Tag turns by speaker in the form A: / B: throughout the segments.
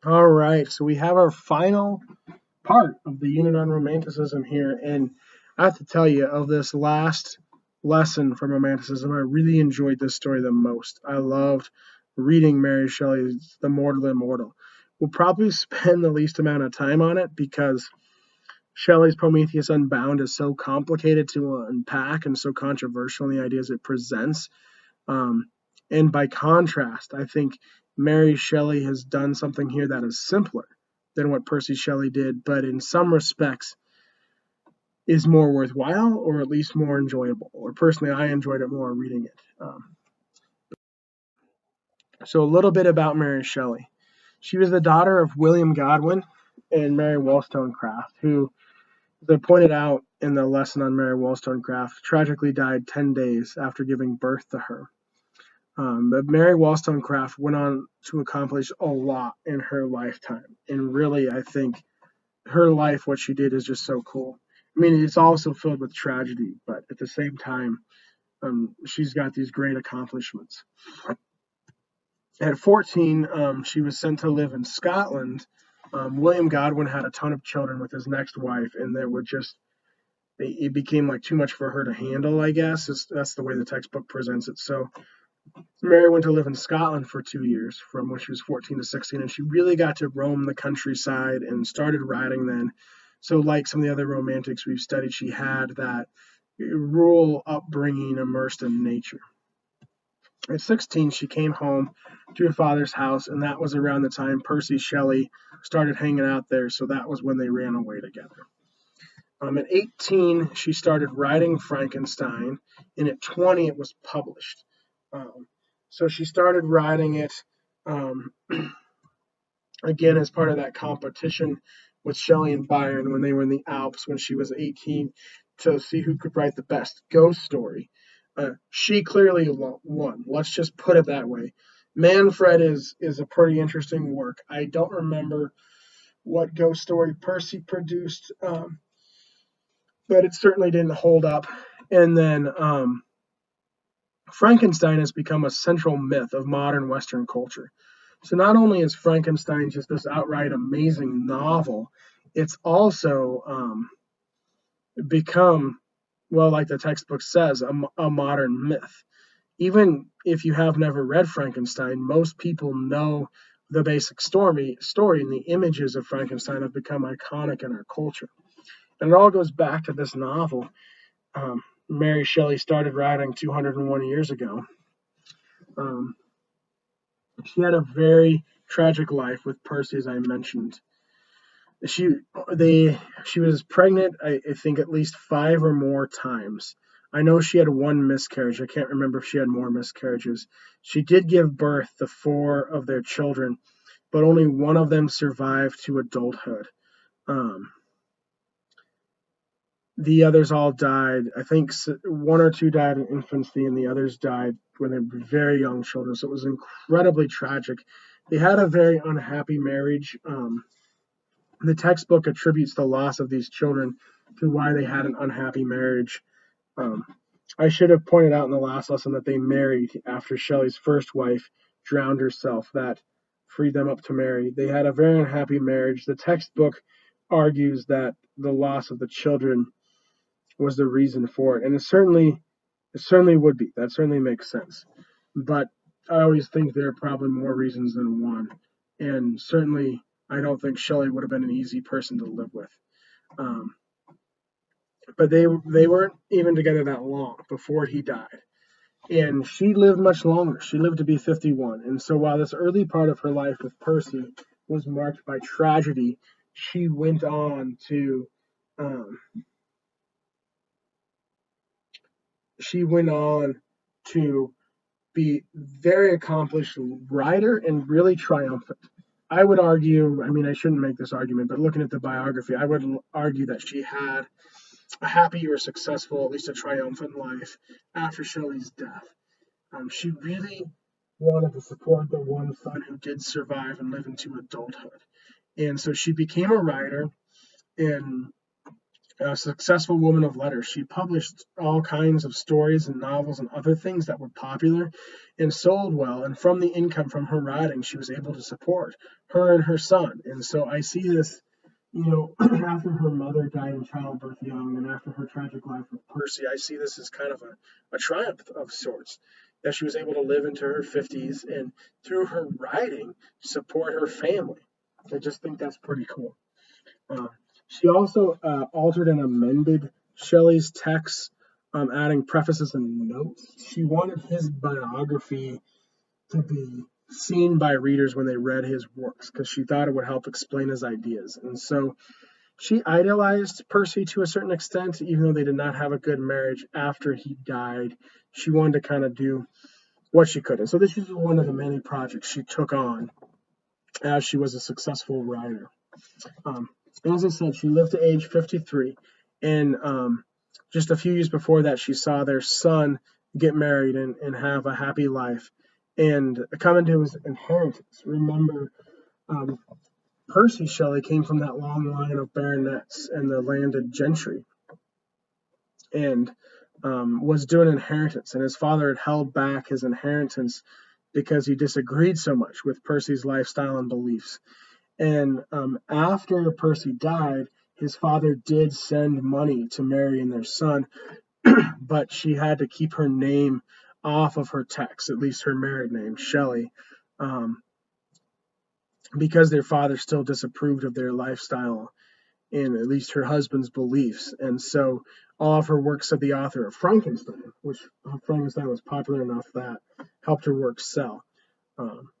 A: All right, so we have our final part of the unit on romanticism here, and I have to tell you, of this last lesson from romanticism, I really enjoyed this story the most. I loved reading Mary Shelley's The Mortal Immortal. We'll probably spend the least amount of time on it because Shelley's Prometheus Unbound is so complicated to unpack and so controversial in the ideas it presents. Um, and by contrast, I think Mary Shelley has done something here that is simpler than what Percy Shelley did, but in some respects is more worthwhile or at least more enjoyable. Or personally, I enjoyed it more reading it. So, a little bit about Mary Shelley. She was the daughter of William Godwin and Mary Wollstonecraft, who, as I pointed out in the lesson on Mary Wollstonecraft, tragically died 10 days after giving birth to her. But Mary Wollstonecraft went on to accomplish a lot in her lifetime. And really, I think her life, what she did, is just so cool. I mean, it's also filled with tragedy, but at the same time, she's got these great accomplishments. At 14, she was sent to live in Scotland. William Godwin had a ton of children with his next wife, and they were just it became like too much for her to handle, I guess. That's the way the textbook presents it. So Mary went to live in Scotland for 2 years, from when she was 14 to 16, and she really got to roam the countryside and started writing then. So, like some of the other romantics we've studied, she had that rural upbringing immersed in nature. At 16, she came home to her father's house, and that was around the time Percy Shelley started hanging out there, so that was when they ran away together. At 18, she started writing Frankenstein, and at 20, it was published. Um, so she started writing it um, again as part of that competition with Shelley and Byron when they were in the Alps when she was 18 to see who could write the best ghost story. She clearly won. Let's just put it that way. Manfred is a pretty interesting work. I don't remember what ghost story Percy produced, but it certainly didn't hold up. And then Frankenstein has become a central myth of modern Western culture. So not only is Frankenstein just this outright amazing novel, it's also become, well, like the textbook says, a modern myth. Even if you have never read Frankenstein, most people know the basic story, and the images of Frankenstein have become iconic in our culture. And it all goes back to this novel. Mary Shelley started writing 201 years ago. Um, she had a very tragic life with Percy, as I mentioned. She she was pregnant, I think, at least 5 or more times. I know she had one miscarriage. I can't remember if she had more miscarriages. She did give birth to 4 of their children, but only one of them survived to adulthood. Um, the others all died. I think 1 or 2 died in infancy, and the others died when they were very young children. So it was incredibly tragic. They had a very unhappy marriage. The textbook attributes the loss of these children to why they had an unhappy marriage. Um, I should have pointed out in the last lesson that they married after Shelley's first wife drowned herself. That freed them up to marry. They had a very unhappy marriage. The textbook argues that the loss of the children was the reason for it, and it certainly would be. That certainly makes sense. But I always think there are probably more reasons than one, and certainly I don't think Shelley would have been an easy person to live with. Um, but they weren't even together that long before he died, and she lived much longer. She lived to be 51, and so while this early part of her life with Percy was marked by tragedy, she went on to um, she went on to be very accomplished writer and really triumphant. I would argue, I mean, I shouldn't make this argument, but looking at the biography, I would argue that she had a happy or successful, at least a triumphant life after Shelley's death. She really wanted to support the one son who did survive and live into adulthood. And so she became a writer, and a successful woman of letters. She published all kinds of stories and novels and other things that were popular and sold well. And from the income from her writing, she was able to support her and her son. And so I see this, after her mother died in childbirth young and after her tragic life with Percy, I see this as kind of a triumph of sorts. That she was able to live into her 50s and through her writing support her family. I just think that's pretty cool. Uh, she also altered and amended Shelley's texts, adding prefaces and notes. She wanted his biography to be seen by readers when they read his works because she thought it would help explain his ideas. And so she idealized Percy to a certain extent, even though they did not have a good marriage after he died. She wanted to kind of do what she could. And so this is one of the many projects she took on as she was a successful writer. Um, as I said, she lived to age 53, and just a few years before that, she saw their son get married and have a happy life and come into his inheritance. Remember, um, Percy Shelley came from that long line of baronets and the landed gentry, and was due an inheritance, and his father had held back his inheritance because he disagreed so much with Percy's lifestyle and beliefs. And after Percy died, his father did send money to Mary and their son, but she had to keep her name off of her text, at least her married name, Shelley, um, because their father still disapproved of their lifestyle and at least her husband's beliefs. And so all of her works of the author of Frankenstein, which Frankenstein was popular enough that helped her work sell. Um,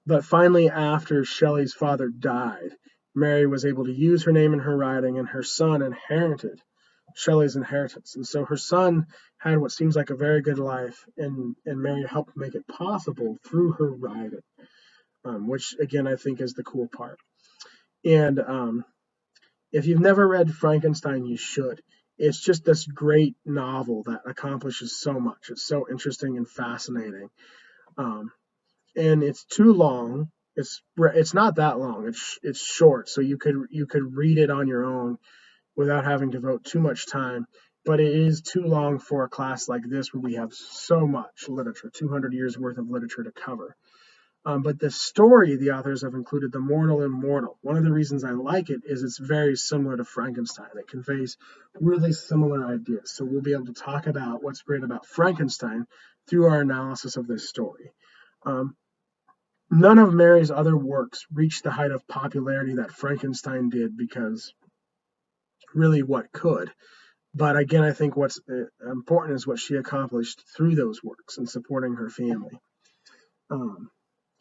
A: But finally, after Shelley's father died, Mary was able to use her name in her writing, and her son inherited Shelley's inheritance. And so her son had what seems like a very good life, and Mary helped make it possible through her writing, which again I think is the cool part. And if you've never read Frankenstein, you should. It's just this great novel that accomplishes so much. It's so interesting and fascinating. Um, and it's too long. It's not that long. It's short, so you could read it on your own without having to devote too much time. But it is too long for a class like this where we have so much literature, 200 years worth of literature to cover. But the story the authors have included, The Mortal Immortal. One of the reasons I like it is it's very similar to Frankenstein. It conveys really similar ideas. So we'll be able to talk about what's great about Frankenstein through our analysis of this story. Um, None of Mary's other works reached the height of popularity that Frankenstein did because really what could. But again, I think what's important is what she accomplished through those works and supporting her family. Um,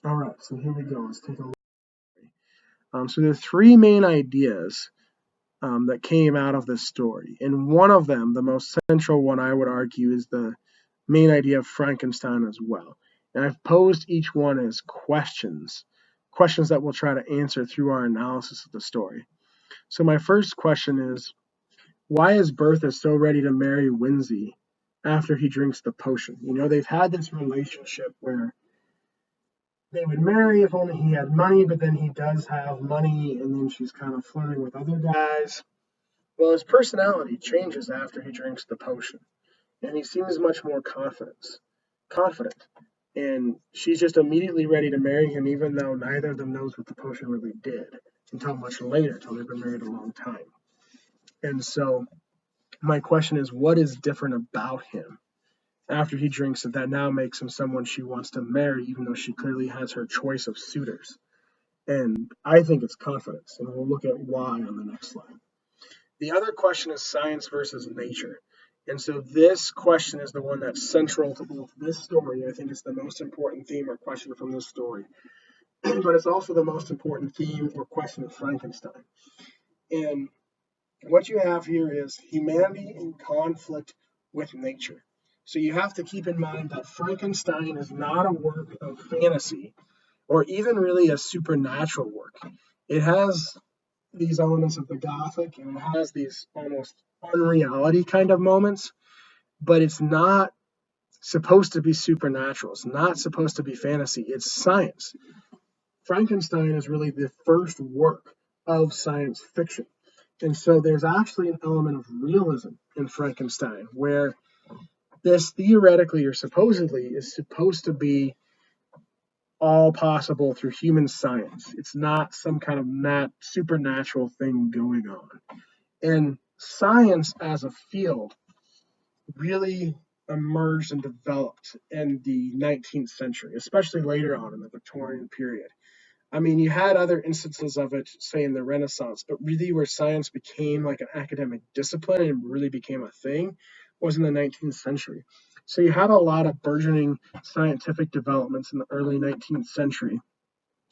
A: all right, so here we go. Let's take a look. So there are three main ideas that came out of this story. And one of them, the most central one, I would argue, is the main idea of Frankenstein as well. And I've posed each one as questions that we'll try to answer through our analysis of the story. So my first question is, why is Bertha so ready to marry Winsey after he drinks the potion? They've had this relationship where they would marry if only he had money, but then he does have money, and then she's kind of flirting with other guys. Well, his personality changes after he drinks the potion, and he seems much more confident. And she's just immediately ready to marry him, even though neither of them knows what the potion really did until much later, until they've been married a long time. And so my question is, what is different about him after he drinks it that now makes him someone she wants to marry, even though she clearly has her choice of suitors? And I think it's confidence, and we'll look at why on the next slide. The other question is science versus nature. And so this question is the one that's central to both this story. I think it's the most important theme or question from this story, but it's also the most important theme or question of Frankenstein. And what you have here is humanity in conflict with nature. So you have to keep in mind that Frankenstein is not a work of fantasy or even really a supernatural work. It has these elements of the Gothic and it has these almost unreality kind of moments, but it's not supposed to be supernatural. It's not supposed to be fantasy. It's science. Frankenstein is really the first work of science fiction. And so there's actually an element of realism in Frankenstein where this theoretically or supposedly is supposed to be all possible through human science. It's not some kind of supernatural thing going on. And science as a field really emerged and developed in the 19th century, especially later on in the Victorian period. I mean, you had other instances of it, say in the Renaissance, but really where science became like an academic discipline and really became a thing was in the 19th century. So you had a lot of burgeoning scientific developments in the early 19th century.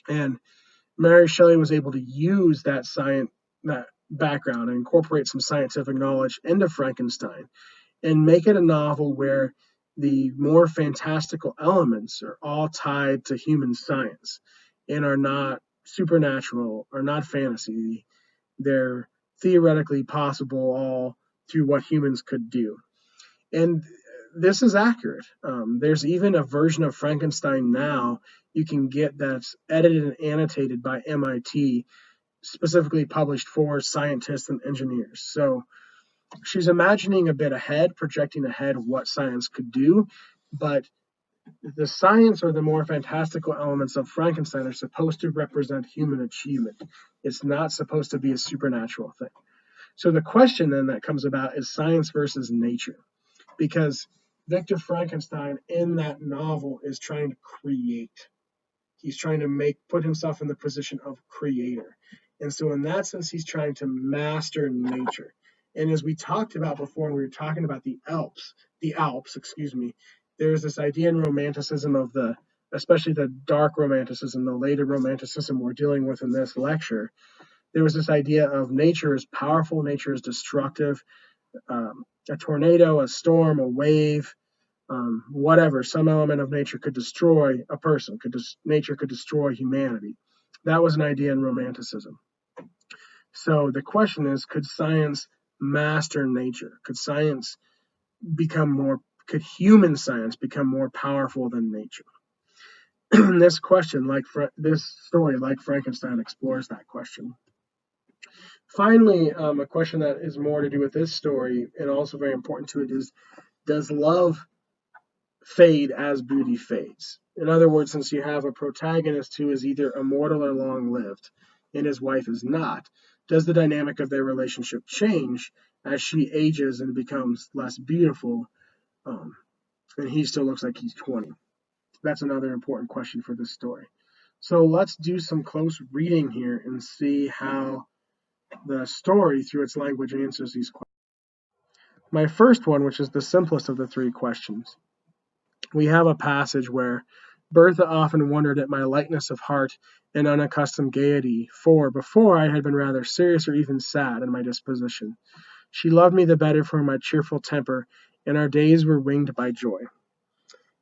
A: And Mary Shelley was able to use that background and incorporate some scientific knowledge into Frankenstein and make it a novel where the more fantastical elements are all tied to human science and are not supernatural or not fantasy. They're theoretically possible all through what humans could do. And this is accurate. There's even a version of Frankenstein now you can get that's edited and annotated by MIT, specifically published for scientists and engineers. So she's imagining a bit ahead, projecting ahead what science could do, but the science or the more fantastical elements of Frankenstein are supposed to represent human achievement. It's not supposed to be a supernatural thing. So the question then that comes about is science versus nature, because Victor Frankenstein in that novel is trying to create. He's trying to put himself in the position of creator. And so in that sense, he's trying to master nature. And as we talked about before, when we were talking about the Alps, excuse me, there's this idea in romanticism of especially the dark romanticism, the later romanticism we're dealing with in this lecture. There was this idea of nature is powerful, nature is destructive. A tornado, a storm, a wave, whatever, some element of nature could destroy a person, nature could destroy humanity. That was an idea in Romanticism. So the question is, could science master nature? Could human science become more powerful than nature? This question, this story, like Frankenstein, explores that question. Finally, a question that is more to do with this story and also very important to it is, does love fade as beauty fades? In other words, since you have a protagonist who is either immortal or long lived and his wife is not, does the dynamic of their relationship change as she ages and becomes less beautiful, and he still looks like he's 20? That's another important question for this story. So let's do some close reading here and see how the story, through its language, answers these questions. My first one, which is the simplest of the three questions, we have a passage where Bertha often wondered at my lightness of heart and unaccustomed gaiety, for before I had been rather serious or even sad in my disposition. She loved me the better for my cheerful temper, and our days were winged by joy.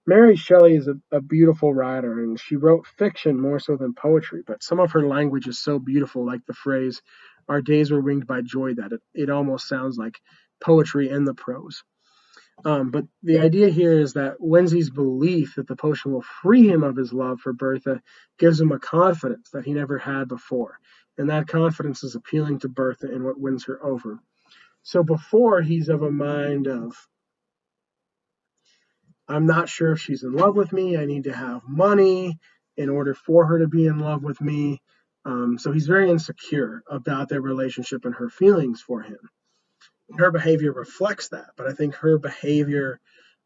A: Mary Shelley is a beautiful writer, and she wrote fiction more so than poetry, but some of her language is so beautiful, like the phrase, our days were winged by joy, that it almost sounds like poetry in the prose. But the idea here is that Wensley's belief that the potion will free him of his love for Bertha gives him a confidence that he never had before. And that confidence is appealing to Bertha and what wins her over. So before, he's of a mind of, I'm not sure if she's in love with me. I need to have money in order for her to be in love with me. So he's very insecure about their relationship and her feelings for him. Her behavior reflects that, but I think her behavior,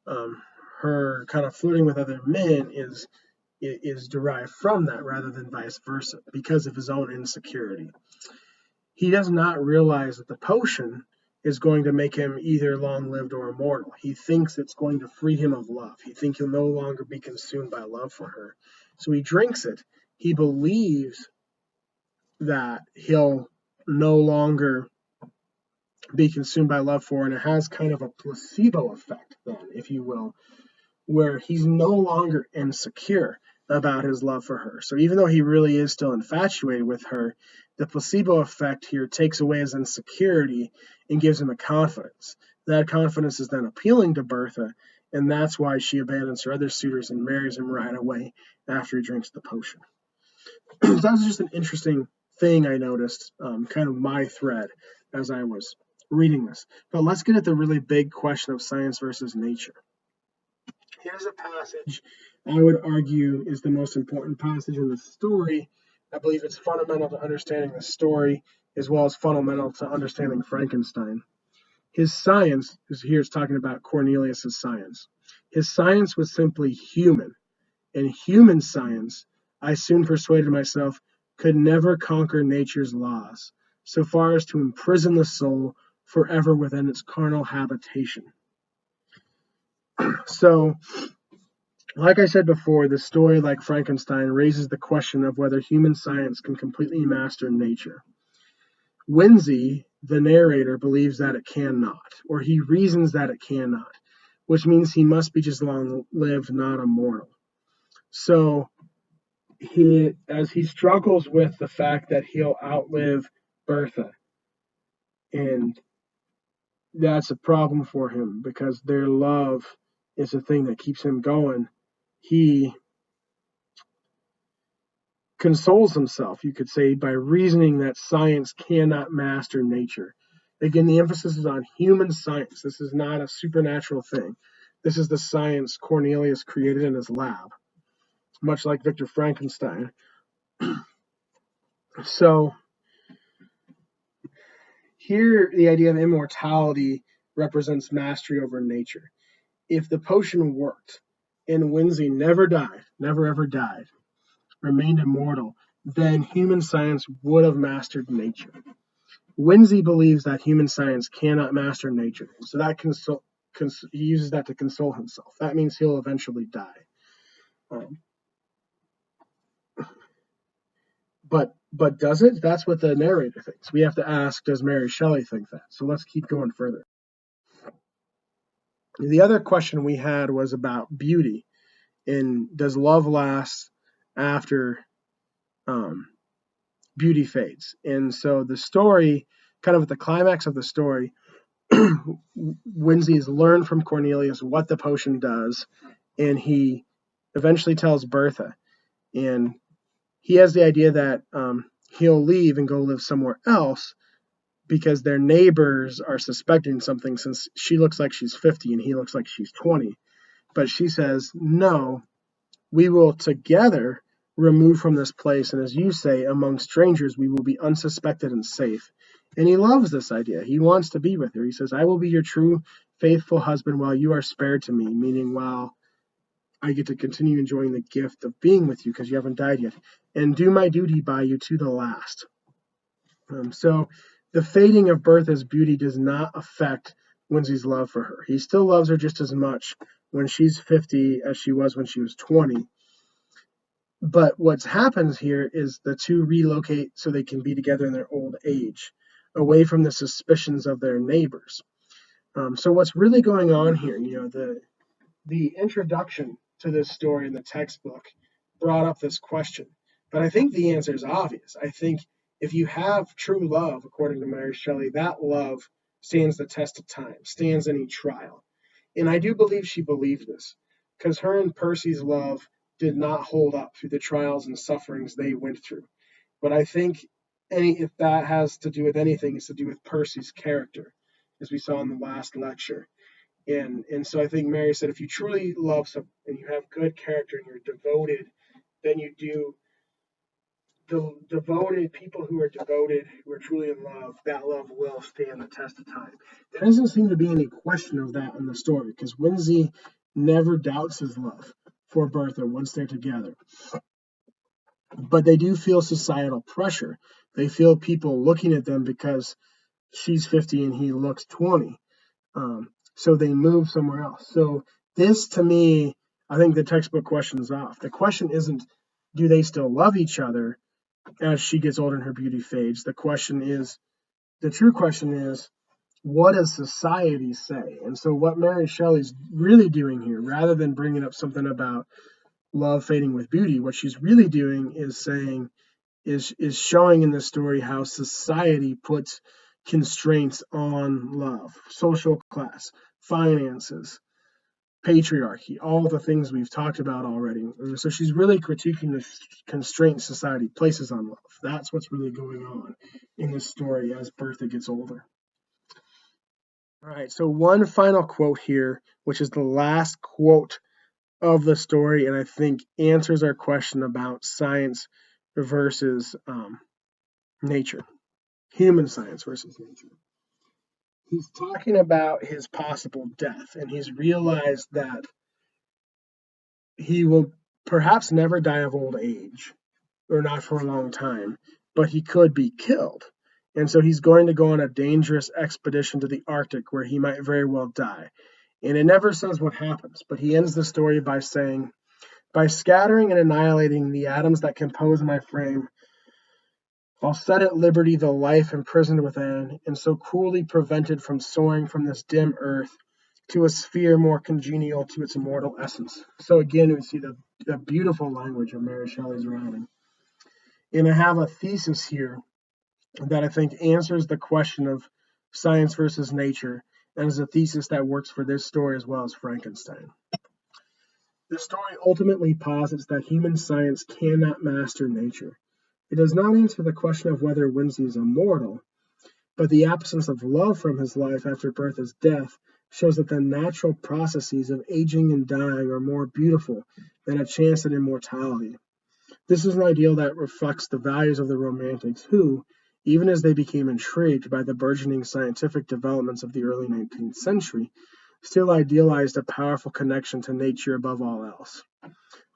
A: her kind of flirting with other men is derived from that rather than vice versa because of his own insecurity. He does not realize that the potion is going to make him either long-lived or immortal. He thinks it's going to free him of love. He thinks he'll no longer be consumed by love for her. So he drinks it. He believes that he'll no longer be consumed by love for her, and it has kind of a placebo effect then, if you will, where he's no longer insecure about his love for her. So even though he really is still infatuated with her, the placebo effect here takes away his insecurity and gives him a confidence. That confidence is then appealing to Bertha, and that's why she abandons her other suitors and marries him right away after he drinks the potion. So that was just an interesting thing I noticed, kind of my thread as I was reading this. But let's get at the really big question of science versus nature. Here's a passage I would argue is the most important passage in the story. I believe it's fundamental to understanding the story as well as fundamental to understanding Frankenstein. His science, here it's talking about Cornelius's science. His science was simply human, and human science, I soon persuaded myself, could never conquer nature's laws, so far as to imprison the soul forever within its carnal habitation. So, like I said before, the story, like Frankenstein, raises the question of whether human science can completely master nature. Winsey, the narrator, believes that it cannot, or he reasons that it cannot, which means he must be just long-lived, not immortal. So, as he struggles with the fact that he'll outlive Bertha, and that's a problem for him because their love is the thing that keeps him going. He consoles himself, you could say, by reasoning that science cannot master nature. Again, the emphasis is on human science. This is not a supernatural thing. This is the science Cornelius created in his lab, much like Victor Frankenstein. So here, the idea of immortality represents mastery over nature. If the potion worked and Winsey never died, never ever died, remained immortal, then human science would have mastered nature. Winsey believes that human science cannot master nature, so that he uses that to console himself. That means he'll eventually die. But does it? That's what the narrator thinks. We have to ask, does Mary Shelley think that? So let's keep going further. The other question we had was about beauty, and does love last after beauty fades? And so the story, kind of at the climax of the story, Winsey has learned from Cornelius what the potion does, and he eventually tells Bertha. And he has the idea that he'll leave and go live somewhere else because their neighbors are suspecting something since she looks like she's 50 and he looks like she's 20. But she says, no, we will together remove from this place, and as you say, among strangers, we will be unsuspected and safe. And he loves this idea. He wants to be with her. He says, I will be your true, faithful husband while you are spared to me, meaning while I get to continue enjoying the gift of being with you because you haven't died yet, and do my duty by you to the last. So the fading of Bertha's beauty does not affect Winsey's love for her. He still loves her just as much when she's 50 as she was when she was 20. But what happens here is the two relocate so they can be together in their old age, away from the suspicions of their neighbors. So what's really going on here, the introduction to this story in the textbook brought up this question. But I think the answer is obvious. I think if you have true love, according to Mary Shelley, that love stands the test of time, stands any trial. And I do believe she believed this, because her and Percy's love did not hold up through the trials and sufferings they went through. But I think if that has to do with anything, it's to do with Percy's character, as we saw in the last lecture. And so I think Mary said, if you truly love someone and you have good character and you're devoted, then you do. The devoted people who are devoted, who are truly in love, that love will stand the test of time. There doesn't seem to be any question of that in the story because Winsey never doubts his love for Bertha once they're together. But they do feel societal pressure. They feel people looking at them because she's 50 and he looks 20. So they move somewhere else. So this, to me, I think the textbook question is off. The question isn't, do they still love each other as she gets older and her beauty fades? The true question is, what does society say? And so what Mary Shelley's really doing here, rather than bringing up something about love fading with beauty, what she's really doing is saying, is showing in the story how society puts constraints on love, social class, finances, patriarchy, all the things we've talked about already. So she's really critiquing the constraints society places on love. That's what's really going on in this story as Bertha gets older. All right, so one final quote here, which is the last quote of the story, and I think answers our question about science versus nature, human science versus nature. He's talking about his possible death, and he's realized that he will perhaps never die of old age, or not for a long time, but he could be killed. And so he's going to go on a dangerous expedition to the Arctic where he might very well die. And it never says what happens, but he ends the story by saying, by scattering and annihilating the atoms that compose my frame, I'll set at liberty the life imprisoned within, and so cruelly prevented from soaring from this dim earth to a sphere more congenial to its immortal essence. So again, we see the beautiful language of Mary Shelley's writing. And I have a thesis here that I think answers the question of science versus nature, and is a thesis that works for this story as well as Frankenstein. The story ultimately posits that human science cannot master nature. It does not answer the question of whether Windsor is immortal, but the absence of love from his life after Bertha's death shows that the natural processes of aging and dying are more beautiful than a chance at immortality. This is an ideal that reflects the values of the Romantics, who, even as they became intrigued by the burgeoning scientific developments of the early 19th century, still idealized a powerful connection to nature above all else.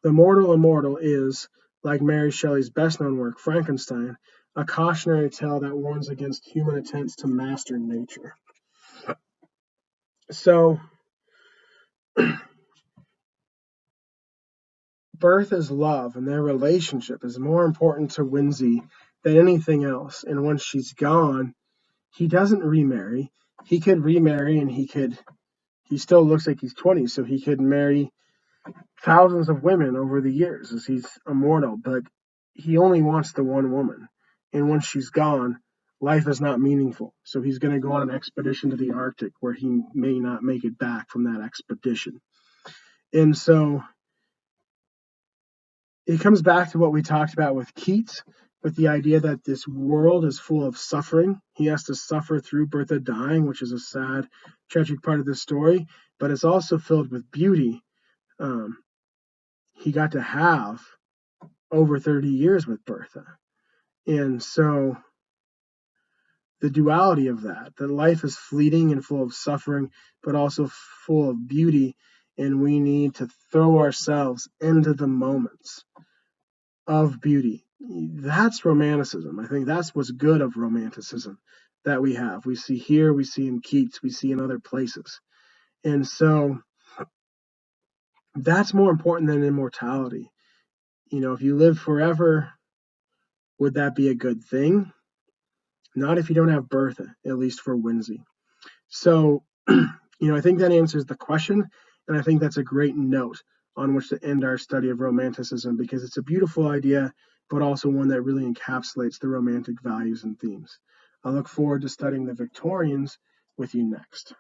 A: The Mortal Immortal is, like Mary Shelley's best-known work, Frankenstein, a cautionary tale that warns against human attempts to master nature. So, Bertha's love and their relationship is more important to Windsor than anything else. And once she's gone, he doesn't remarry. He could remarry and he still looks like he's 20, so he could marry thousands of women over the years as he's immortal, but he only wants the one woman. And once she's gone, life is not meaningful. So he's going to go on an expedition to the Arctic where he may not make it back from that expedition. And so it comes back to what we talked about with Keats, with the idea that this world is full of suffering. He has to suffer through Bertha dying, which is a sad, tragic part of the story, but it's also filled with beauty. He got to have over 30 years with Bertha. And so the duality of that life is fleeting and full of suffering, but also full of beauty, and we need to throw ourselves into the moments of beauty. That's romanticism. I think that's what's good of romanticism that we have. We see here, we see in Keats, we see in other places. And so that's more important than immortality. If you live forever, would that be a good thing? Not if you don't have Bertha, at least for Windsor. So, I think that answers the question, and I think that's a great note on which to end our study of Romanticism, because it's a beautiful idea, but also one that really encapsulates the Romantic values and themes. I look forward to studying the Victorians with you next.